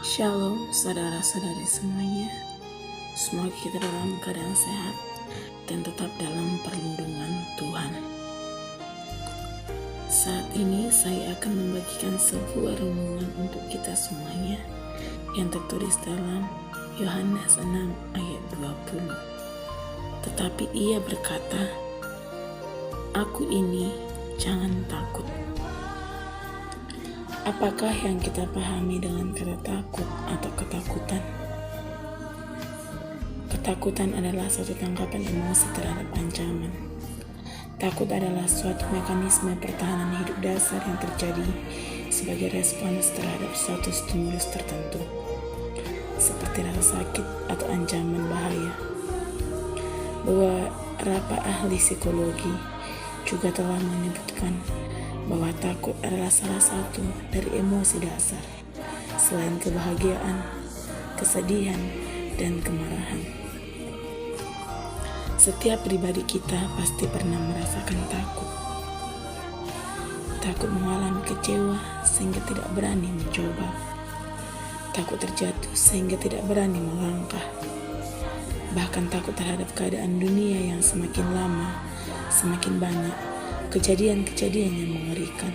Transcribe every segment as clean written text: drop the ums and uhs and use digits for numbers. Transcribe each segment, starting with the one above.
Shalom saudara-saudari semuanya. Semoga kita dalam keadaan sehat dan tetap dalam perlindungan Tuhan. Saat ini saya akan membagikan sebuah renungan untuk kita semuanya yang tertulis dalam Yohanes 6 ayat 20. Tetapi ia berkata, "Aku ini, jangan takut." Apakah yang kita pahami dengan kata takut atau ketakutan? Ketakutan adalah suatu tanggapan emosi terhadap ancaman. Takut adalah suatu mekanisme pertahanan hidup dasar yang terjadi sebagai respons terhadap suatu stimulus tertentu, seperti rasa sakit atau ancaman bahaya. Beberapa ahli psikologi juga telah menyebutkan bahwa takut adalah salah satu dari emosi dasar selain kebahagiaan, kesedihan, dan kemarahan. Setiap pribadi kita pasti pernah merasakan takut. Takut mengalami kecewa sehingga tidak berani mencoba. Takut terjatuh sehingga tidak berani melangkah. Bahkan takut terhadap keadaan dunia yang semakin lama, semakin banyak kejadian-kejadian yang mengerikan.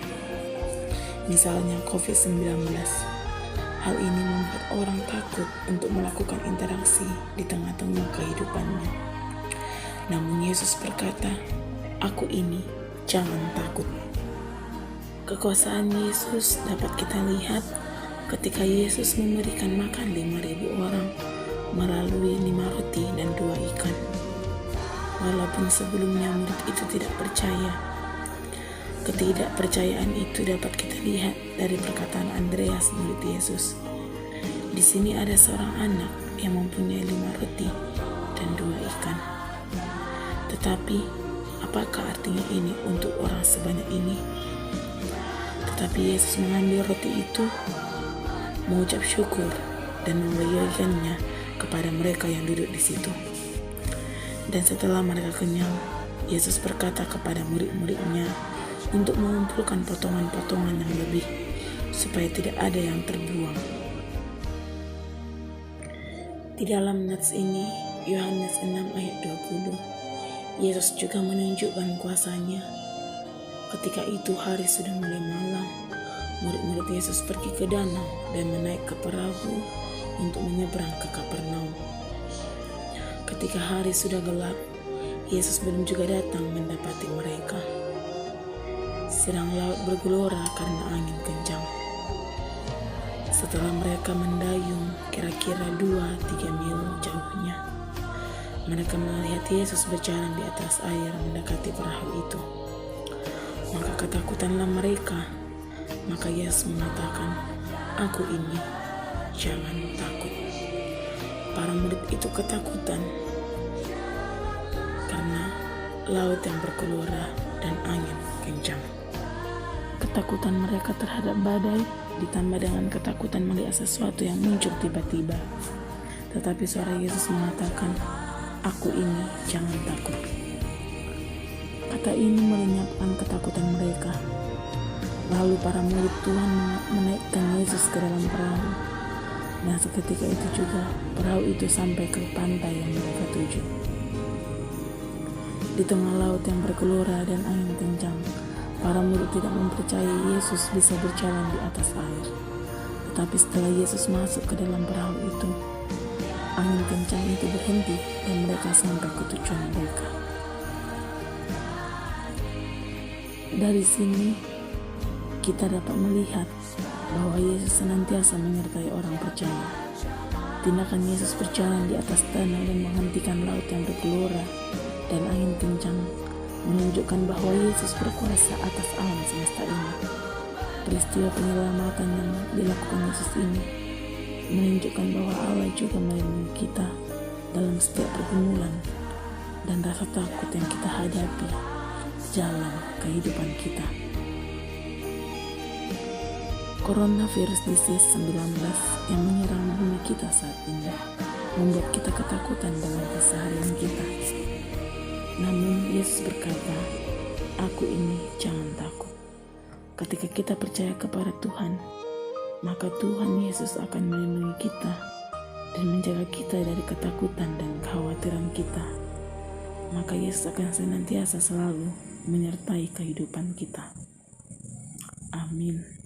Misalnya COVID-19. Hal ini membuat orang takut untuk melakukan interaksi di tengah-tengah kehidupannya. Namun Yesus berkata, "Aku ini, jangan takut." Kekuasaan Yesus dapat kita lihat ketika Yesus memberikan makan 5.000 orang melalui 5 roti dan 2 ikan. Walaupun sebelumnya murid itu tidak percaya, ketidakpercayaan itu dapat kita lihat dari perkataan Andreas, murid Yesus. Di sini ada seorang anak yang mempunyai 5 roti dan 2 ikan. Tetapi, apakah artinya ini untuk orang sebanyak ini? Tetapi Yesus mengambil roti itu, mengucap syukur, dan membagikannya kepada mereka yang duduk di situ. Dan setelah mereka kenyang, Yesus berkata kepada murid-muridnya untuk mengumpulkan potongan-potongan yang lebih, supaya tidak ada yang terbuang. Di dalam nats ini, Yohanes 6 ayat 20, Yesus juga menunjukkan kuasanya. Ketika itu hari sudah mulai malam, murid-murid Yesus pergi ke danau dan menaik ke perahu untuk menyeberang ke Kapernaum. Ketika hari sudah gelap, Yesus belum juga datang mendapati mereka. Sedang laut bergelora karena angin kencang. Setelah mereka mendayung kira-kira 2-3 mil jauhnya, mereka melihat Yesus berjalan di atas air mendekati perahu itu. Maka ketakutanlah mereka. Maka Yesus mengatakan, "Aku ini, jangan takut." Para murid itu ketakutan karena laut yang bergelora dan angin kencang. Ketakutan mereka terhadap badai ditambah dengan ketakutan melihat sesuatu yang muncul tiba-tiba. Tetapi suara Yesus mengatakan, "Aku ini, jangan takut." Kata ini melenyapkan ketakutan mereka. Lalu para murid Tuhan menaikkan Yesus ke dalam perahu. Dan seketika itu juga perahu itu sampai ke pantai yang mereka tuju. Di tengah laut yang bergelora dan angin kencang, para murid tidak mempercayai Yesus bisa berjalan di atas air. Tetapi setelah Yesus masuk ke dalam perahu itu, angin kencang itu berhenti dan mereka sampai ke tujuan mereka. Dari sini, kita dapat melihat bahwa Yesus senantiasa menyertai orang percaya. Tindakan Yesus berjalan di atas danau dan menghentikan laut yang bergelora dan angin kencang menunjukkan bahwa Yesus berkuasa atas alam semesta ini. Peristiwa penyelamatan yang dilakukan Yesus ini menunjukkan bahwa Allah juga melindungi kita dalam setiap pergumulan dan rasa takut yang kita hadapi dalam kehidupan kita. Coronavirus disease 19 yang menyerang bumi kita saat ini membuat kita ketakutan dalam keseharian kita. Namun Yesus berkata, "Aku ini, jangan takut." Ketika kita percaya kepada Tuhan, maka Tuhan Yesus akan melindungi kita dan menjaga kita dari ketakutan dan kekhawatiran kita. Maka Yesus akan senantiasa selalu menyertai kehidupan kita. Amin.